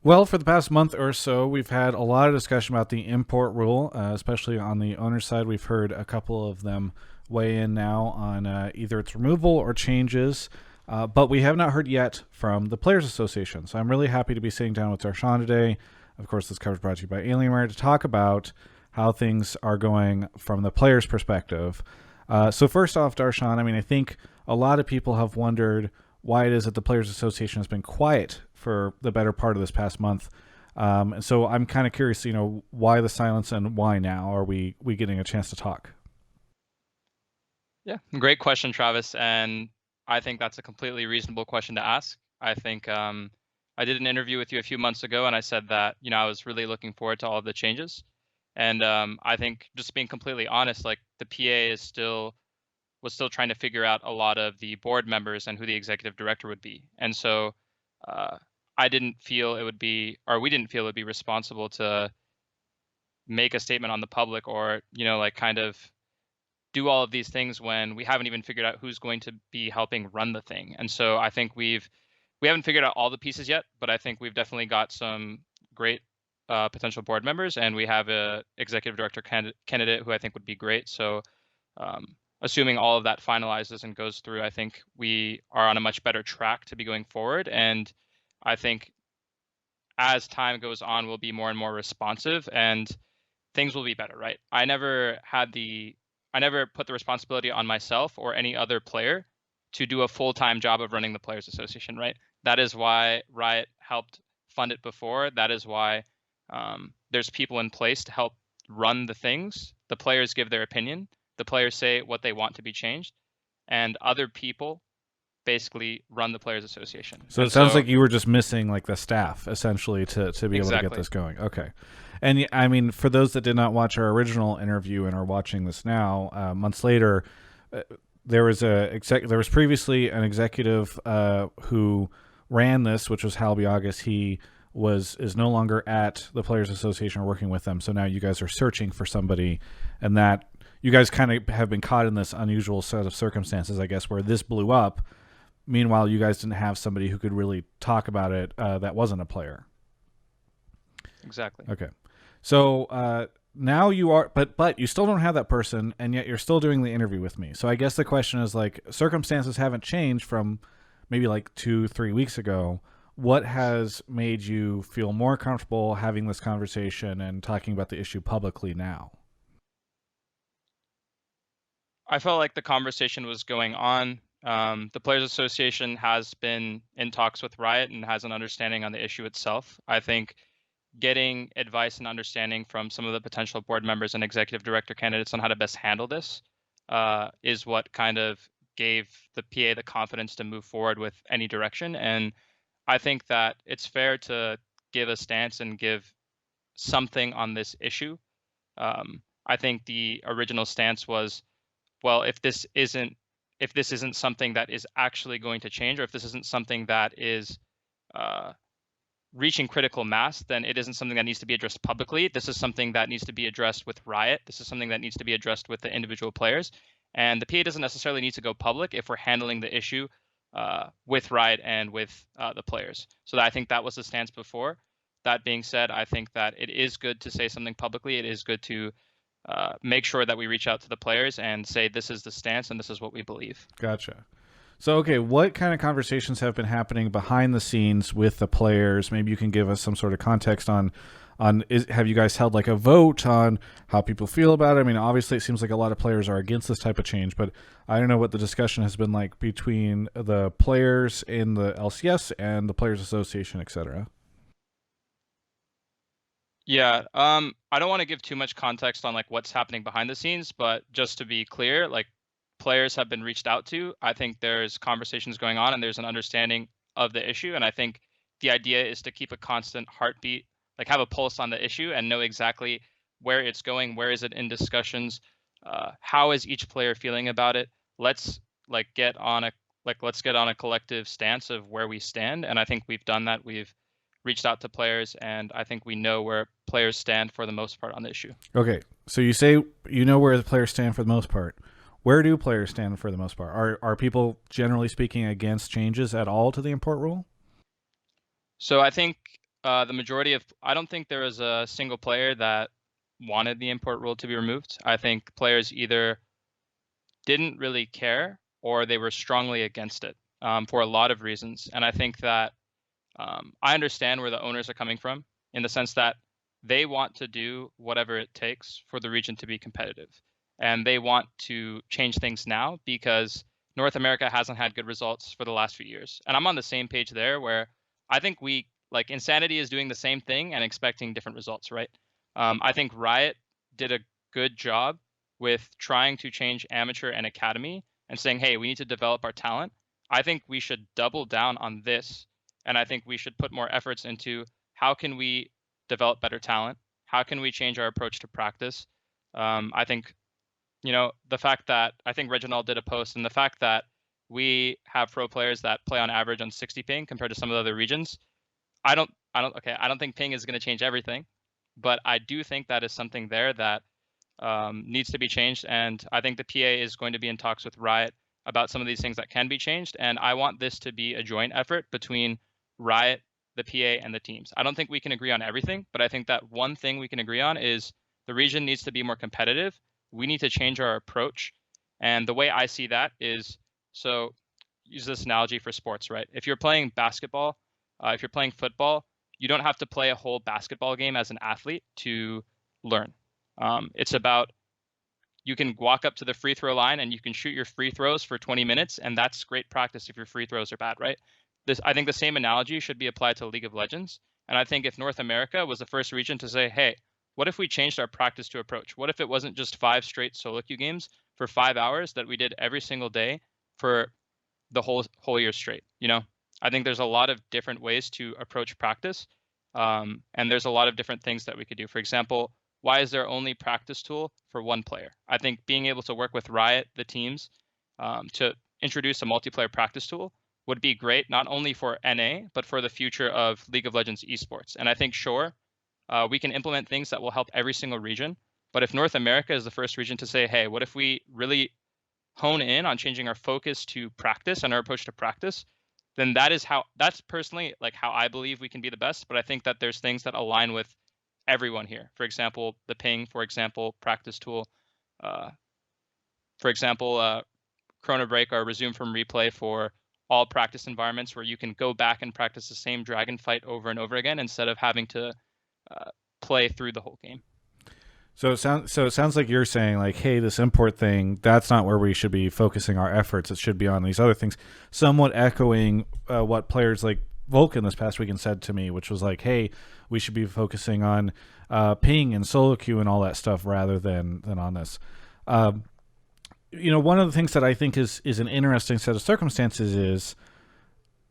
Well, for the past month or so, we've had a lot of discussion about the import rule, especially on the owner side. We've heard a couple of them weigh in now on either its removal or changes, but we have not heard yet from the Players Association. So I'm really happy to be sitting down with Darshan today. Of course, this coverage brought to you by Alienware to talk about how things are going from the players' perspective. So first off, Darshan, I mean, I think a lot of people have wondered why it is that the Players Association has been quiet for the better part of this past month. And so I'm kind of curious, why the silence and why now are we getting a chance to talk? Yeah, great question, Travis. And I think that's a completely reasonable question to ask. I think I did an interview with you a few months ago, and I said that, I was really looking forward to all of the changes. And I think just being completely honest, like the PA was still trying to figure out a lot of the board members and who the executive director would be. And so I didn't feel it would be, or we didn't feel it would be responsible to make a statement on the public or, like kind of do all of these things when we haven't even figured out who's going to be helping run the thing. And so I think we haven't figured out all the pieces yet, but I think we've definitely got some great potential board members, and we have a executive director candidate who I think would be great. So assuming all of that finalizes and goes through, I think we are on a much better track to be going forward. And I think as time goes on, we'll be more and more responsive and things will be better, right? I never put the responsibility on myself or any other player to do a full-time job of running the Players Association, right? That is why Riot helped fund it before. That is why there's people in place to help run the things. The players give their opinion. The players say what they want to be changed, and other people basically run the Players Association. So it sounds like you were just missing like the staff essentially to be able to get this going. Okay. And I mean, for those that did not watch our original interview and are watching this now, months later, there was previously an executive who ran this, which was Hal Biagas. He is no longer at the Players Association or working with them. So now you guys are searching for somebody, and that you guys kind of have been caught in this unusual set of circumstances, I guess, where this blew up. Meanwhile, you guys didn't have somebody who could really talk about it that wasn't a player. Exactly. Okay. So now you are, but you still don't have that person, and yet you're still doing the interview with me. So I guess the question is, like, circumstances haven't changed from maybe like 2-3 weeks ago. What has made you feel more comfortable having this conversation and talking about the issue publicly now? I felt like the conversation was going on. The Players Association has been in talks with Riot and has an understanding on the issue itself. I think getting advice and understanding from some of the potential board members and executive director candidates on how to best handle this is what kind of gave the PA the confidence to move forward with any direction. And I think that it's fair to give a stance and give something on this issue. I think the original stance was, well, if this isn't something that is actually going to change, or if this isn't something that is reaching critical mass, then it isn't something that needs to be addressed publicly. This is something that needs to be addressed with Riot. This is something that needs to be addressed with the individual players. And the PA doesn't necessarily need to go public if we're handling the issue with Riot and with the players. So I think that was the stance before. That being said, I think that it is good to say something publicly. It is good to make sure that we reach out to the players and say, this is the stance and this is what we believe. Gotcha. So, okay, what kind of conversations have been happening behind the scenes with the players? Maybe you can give us some sort of context on have you guys held like a vote on how people feel about it? I mean, obviously it seems like a lot of players are against this type of change, but I don't know what the discussion has been like between the players in the LCS and the Players Association, etc. Yeah, I don't want to give too much context on like what's happening behind the scenes, but just to be clear, like players have been reached out to. I think there's conversations going on and there's an understanding of the issue. And I think the idea is to keep a constant heartbeat, like have a pulse on the issue and know exactly where it's going, where is it in discussions, how is each player feeling about it. Let's get on a collective stance of where we stand. And I think we've done that. We've reached out to players, and I think we know where players stand for the most part on the issue. Okay, so you say you know where the players stand for the most part. Where do players stand for the most part? Are people generally speaking against changes at all to the import rule? So I think The majority of I don't think there was a single player that wanted the import rule to be removed. I think players either didn't really care or they were strongly against it for a lot of reasons. And I think that I understand where the owners are coming from in the sense that they want to do whatever it takes for the region to be competitive. And they want to change things now because North America hasn't had good results for the last few years. And I'm on the same page there where I think we like Insanity is doing the same thing and expecting different results, right? I think Riot did a good job with trying to change amateur and academy and saying, hey, we need to develop our talent. I think we should double down on this. And I think we should put more efforts into how can we develop better talent? How can we change our approach to practice? I think, the fact that I think Reginald did a post and the fact that we have pro players that play on average on 60 ping compared to some of the other regions. I don't think ping is going to change everything, but I do think that is something there that needs to be changed. And I think the PA is going to be in talks with Riot about some of these things that can be changed. And I want this to be a joint effort between Riot, the PA, and the teams. I don't think we can agree on everything, but I think that one thing we can agree on is the region needs to be more competitive. We need to change our approach. And the way I see that is, so use this analogy for sports, right? If you're playing basketball, if you're playing football, you don't have to play a whole basketball game as an athlete to learn. It's about you can walk up to the free throw line and you can shoot your free throws for 20 minutes, and that's great practice if your free throws are bad, right? I think the same analogy should be applied to League of Legends. And I think if North America was the first region to say, hey, what if we changed our practice to approach? What if it wasn't just 5 straight solo queue games for 5 hours that we did every single day for the whole year straight? I think there's a lot of different ways to approach practice. And there's a lot of different things that we could do. For example, why is there only practice tool for one player? I think being able to work with Riot, the teams, to introduce a multiplayer practice tool would be great, not only for NA, but for the future of League of Legends esports. And I think, sure, we can implement things that will help every single region. But if North America is the first region to say, hey, what if we really hone in on changing our focus to practice and our approach to practice, then that's personally like how I believe we can be the best. But I think that there's things that align with everyone here. For example, the ping, for example, practice tool, for example, Chrono Break or Resume from Replay for all practice environments where you can go back and practice the same dragon fight over and over again instead of having to play through the whole game. So it sounds like you're saying like, hey, this import thing, that's not where we should be focusing our efforts. It should be on these other things. Somewhat echoing what players like Vulcan this past weekend said to me, which was like, hey, we should be focusing on ping and solo queue and all that stuff rather than on this. One of the things that I think is an interesting set of circumstances is,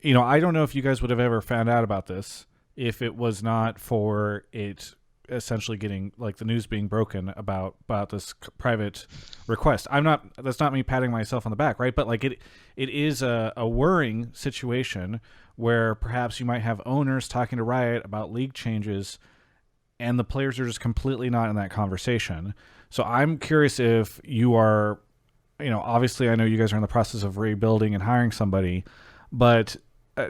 I don't know if you guys would have ever found out about this if it was not for it essentially getting like the news being broken about this private request. That's not me patting myself on the back, right? But like it is a worrying situation where perhaps you might have owners talking to Riot about league changes and the players are just completely not in that conversation. So I'm curious if you are, obviously I know you guys are in the process of rebuilding and hiring somebody, but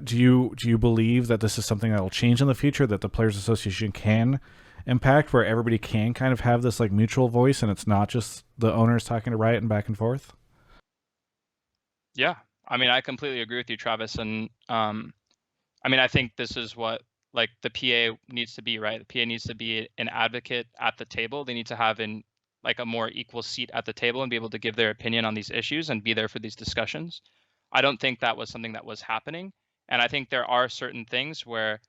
do you believe that this is something that will change in the future, that the Players Association can impact, where everybody can kind of have this like mutual voice and it's not just the owners talking to Riot and back and forth? Yeah, I completely agree with you, Travis. And I think this is what like the PA needs to be, right? The PA needs to be an advocate at the table. They need to have like a more equal seat at the table and be able to give their opinion on these issues and be there for these discussions. I don't think that was something that was happening. And I think there are certain things where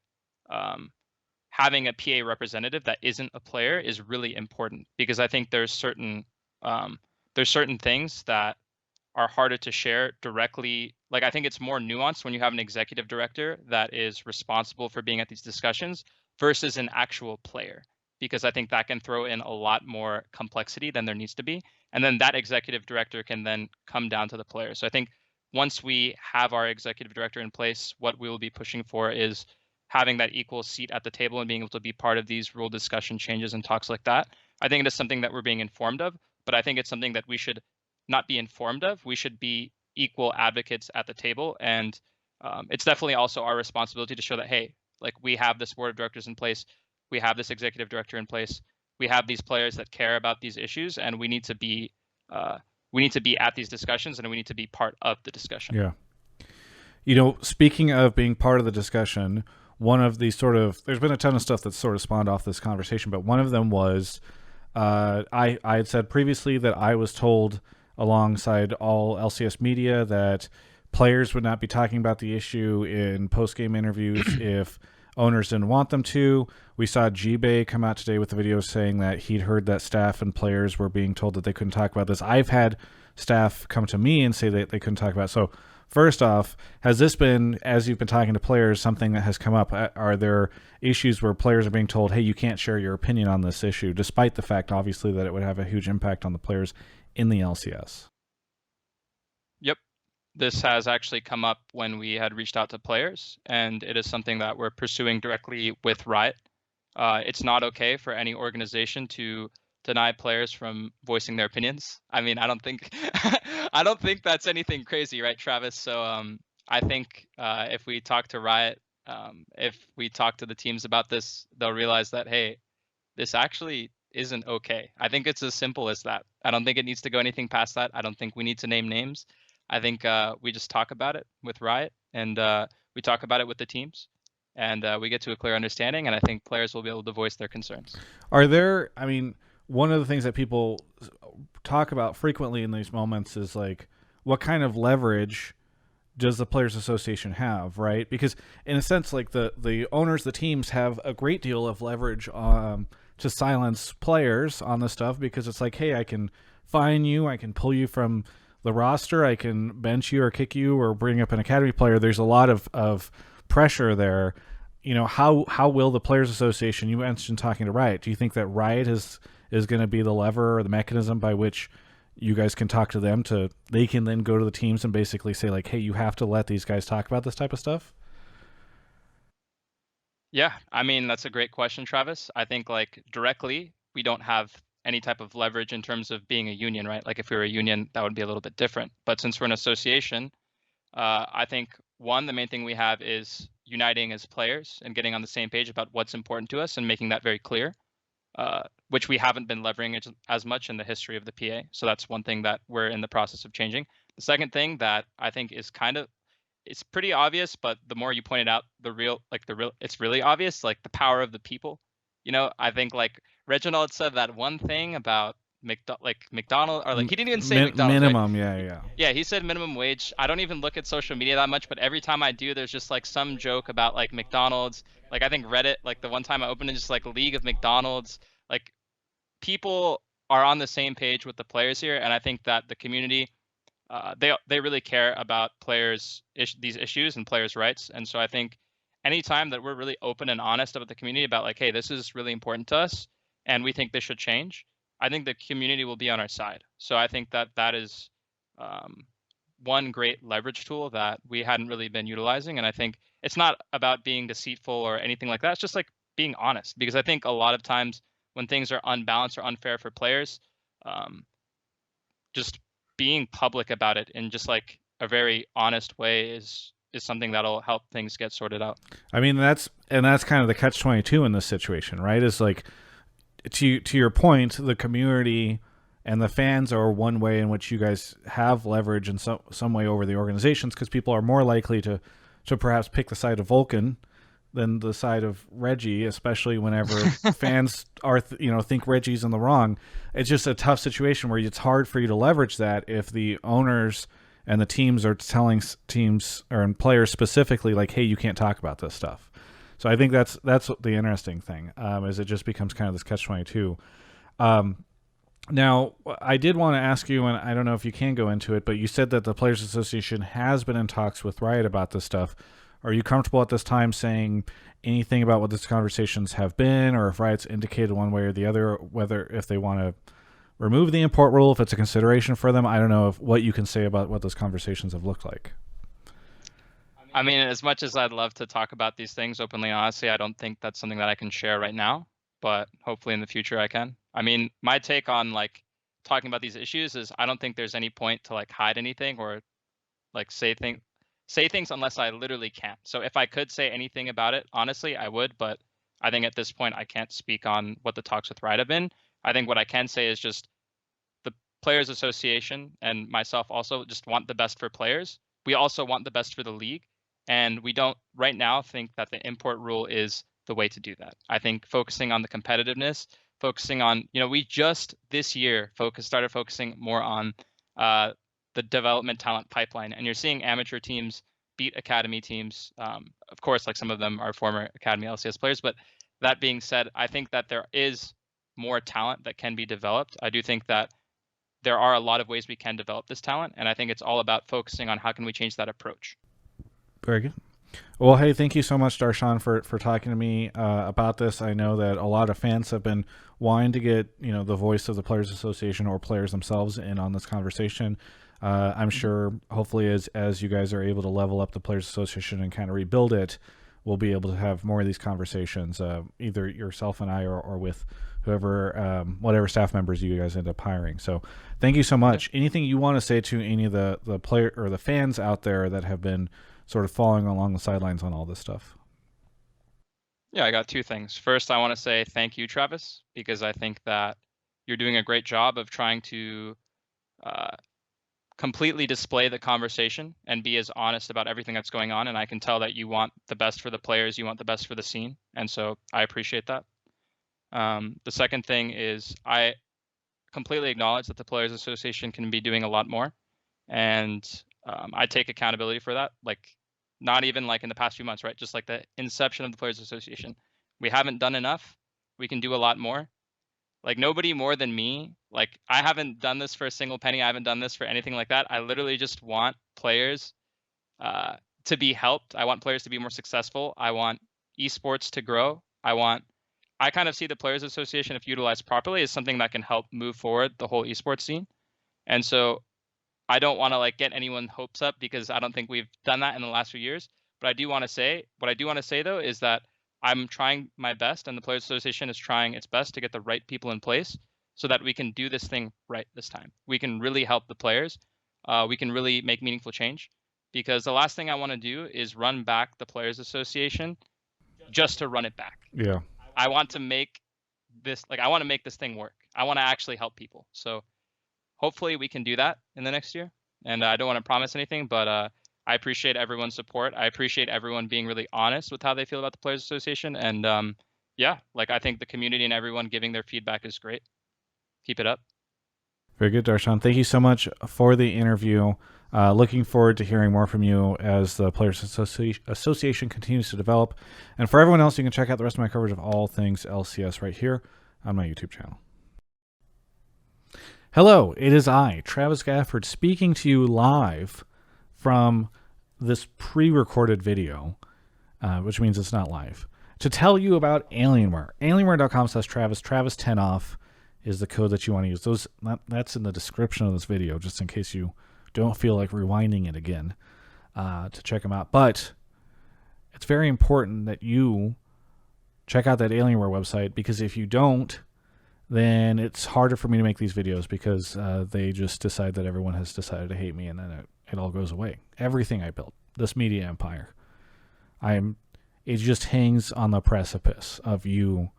having a PA representative that isn't a player is really important, because I think there's certain things that are harder to share directly. Like I think it's more nuanced when you have an executive director that is responsible for being at these discussions versus an actual player, because I think that can throw in a lot more complexity than there needs to be. And then that executive director can then come down to the player. So I think once we have our executive director in place, what we will be pushing for is having that equal seat at the table and being able to be part of these rule discussion changes and talks like that. I think it is something that we're being informed of, but I think it's something that we should not be informed of. We should be equal advocates at the table. And it's definitely also our responsibility to show that, hey, Like, we have this board of directors in place, we have this executive director in place, we have these players that care about these issues, and we need to be at these discussions, and we need to be part of the discussion. Yeah. Speaking of being part of the discussion, one of the there's been a ton of stuff that's sort of spawned off this conversation, but one of them was I had said previously that I was told alongside all LCS media that players would not be talking about the issue in post-game interviews if owners didn't want them to. We saw G-Bay come out today with a video saying that he'd heard that staff and players were being told that they couldn't talk about this. I've had staff come to me and say that they couldn't talk about it. So first off, has this been, as you've been talking to players, something that has come up? Are there issues where players are being told, hey, you can't share your opinion on this issue, despite the fact, obviously, that it would have a huge impact on the players in the LCS? Yep. This has actually come up when we had reached out to players, and it is something that we're pursuing directly with Riot. It's not okay for any organization to deny players from voicing their opinions. I mean, I don't think I don't think that's anything crazy, right, Travis? So I think if we talk to Riot, if we talk to the teams about this, they'll realize that, hey, this actually isn't okay. I think it's as simple as that. I don't think it needs to go anything past that. I don't think we need to name names. I think we just talk about it with Riot, and we talk about it with the teams, and we get to a clear understanding, and I think players will be able to voice their concerns. Are there, one of the things that people talk about frequently in these moments is like, what kind of leverage does the Players Association have, right? Because in a sense, like the owners, the teams have a great deal of leverage to silence players on this stuff, because it's like, hey, I can fine you, I can pull you from the roster, I can bench you or kick you or bring up an academy player. There's a lot of pressure there. How will the Players Association, you mentioned talking to Riot, do you think that Riot is going to be the lever or the mechanism by which you guys can talk to them they can then go to the teams and basically say, like, hey, you have to let these guys talk about this type of stuff? Yeah, I mean, that's a great question, Travis. I think, like, directly, we don't have any type of leverage in terms of being a union, right? Like, if we were a union, that would be a little bit different. But since we're an association, I think, one, the main thing we have is uniting as players and getting on the same page about what's important to us and making that very clear, which we haven't been leveraging as much in the history of the PA. So that's one thing that we're in the process of changing. The second thing that I think is it's pretty obvious, but the more you point it out, it's really obvious, like the power of the people. I think, like, Reginald said that one thing about McDonald's, or like, he didn't even say McDonald's. Minimum, right? yeah. Yeah, he said minimum wage. I don't even look at social media that much, but every time I do, there's just like some joke about like McDonald's. Like, I think Reddit, like the one time I opened it, just like League of McDonald's. Like, people are on the same page with the players here, and I think that the community, they really care about these issues and players' rights. And so I think anytime that we're really open and honest about the community about, like, hey, this is really important to us, and we think this should change, I think the community will be on our side. So I think that is one great leverage tool that we hadn't really been utilizing. And I think it's not about being deceitful or anything like that. It's just like being honest, because I think a lot of times when things are unbalanced or unfair for players, just being public about it in just like a very honest way is something that'll help things get sorted out. I mean, that's kind of the catch-22 in this situation, right? Is like, to your point, the community and the fans are one way in which you guys have leverage in some way over the organizations, because people are more likely to perhaps pick the side of Vulcan than the side of Reggie, especially whenever fans are think Reggie's in the wrong. It's just a tough situation where it's hard for you to leverage that if the owners and the teams are telling teams or players specifically, like, hey, you can't talk about this stuff. So I think that's the interesting thing, is it just becomes kind of this catch-22. Now, I did want to ask you, and I don't know if you can go into it, but you said that the Players Association has been in talks with Riot about this stuff. Are you comfortable at this time saying anything about what these conversations have been, or if Riot's indicated one way or the other, if they want to remove the import rule, if it's a consideration for them? I don't know what you can say about what those conversations have looked like. I mean, as much as I'd love to talk about these things openly and honestly, I don't think that's something that I can share right now, but hopefully in the future I can. I mean, my take on like talking about these issues is I don't think there's any point to like hide anything or like say things. say things unless I literally can't. So if I could say anything about it, honestly, I would, but I think at this point I can't speak on what the talks with Riot have been. I think what I can say is just the Players Association and myself also just want the best for players. We also want the best for the league, and we don't right now think that the import rule is the way to do that. I think focusing on the competitiveness, focusing on, we just this year started focusing more on the development talent pipeline, and you're seeing amateur teams beat academy teams. Of course, like some of them are former academy LCS players, but that being said, I think that there is more talent that can be developed. I do think that there are a lot of ways we can develop this talent, and I think it's all about focusing on how can we change that approach. Very good. Well, hey, thank you so much, Darshan, for talking to me about this. I know that a lot of fans have been wanting to get the voice of the Players Association or players themselves in on this conversation. I'm sure, hopefully, as you guys are able to level up the Players Association and kind of rebuild it, we'll be able to have more of these conversations, either yourself and I or with whoever, whatever staff members you guys end up hiring. So thank you so much. Anything you want to say to any of the player or the fans out there that have been sort of following along the sidelines on all this stuff? Yeah, I got two things. First, I want to say thank you, Travis, because I think that you're doing a great job of trying to completely display the conversation and be as honest about everything that's going on. And I can tell that you want the best for the players, you want the best for the scene. And so I appreciate that. The second thing is I completely acknowledge that the Players Association can be doing a lot more. And I take accountability for that. Like, not even like in the past few months, right? Just like the inception of the Players Association. We haven't done enough. We can do a lot more. Like, nobody more than me. Like, I haven't done this for a single penny. I haven't done this for anything like that. I literally just want players to be helped. I want players to be more successful. I want esports to grow. I kind of see the Players Association, if utilized properly, as something that can help move forward the whole esports scene. And so I don't want to like get anyone's hopes up, because I don't think we've done that in the last few years. But I do want to say, though, is that I'm trying my best, and the Players Association is trying its best to get the right people in place so that we can do this thing right this time. We can really help the players. We can really make meaningful change, because the last thing I want to do is run back the Players Association just to run it back. Yeah. I want to make this thing work. I want to actually help people. So hopefully we can do that in the next year. And I don't want to promise anything, but I appreciate everyone's support. I appreciate everyone being really honest with how they feel about the Players Association. And yeah, like, I think the community and everyone giving their feedback is great. Keep it up. Very good, Darshan. Thank you so much for the interview. Looking forward to hearing more from you as the Players Association continues to develop. And for everyone else, you can check out the rest of my coverage of all things LCS right here on my YouTube channel. Hello, it is I, Travis Gafford, speaking to you live from this pre-recorded video, which means it's not live, to tell you about Alienware. Alienware.com/Travis. Travis10off is the code that you want to use. That's in the description of this video, just in case you don't feel like rewinding it again to check them out. But it's very important that you check out that Alienware website, because if you don't, then it's harder for me to make these videos, because they just decide that everyone has decided to hate me, and then it all goes away. Everything I built, this media empire, it just hangs on the precipice of you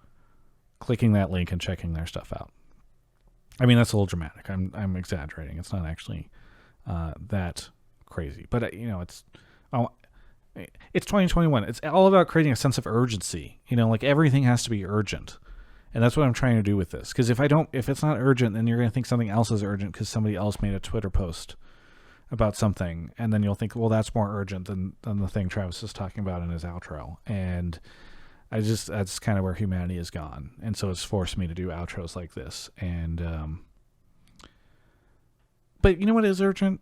clicking that link and checking their stuff out. I mean, that's a little dramatic. I'm exaggerating. It's not actually that crazy, but it's 2021. It's all about creating a sense of urgency. Like, everything has to be urgent. And that's what I'm trying to do with this. Because if it's not urgent, then you're going to think something else is urgent because somebody else made a Twitter post about something. And then you'll think, well, that's more urgent than the thing Travis is talking about in his outro. And that's kind of where humanity has gone. And so it's forced me to do outros like this. And, but you know what is urgent?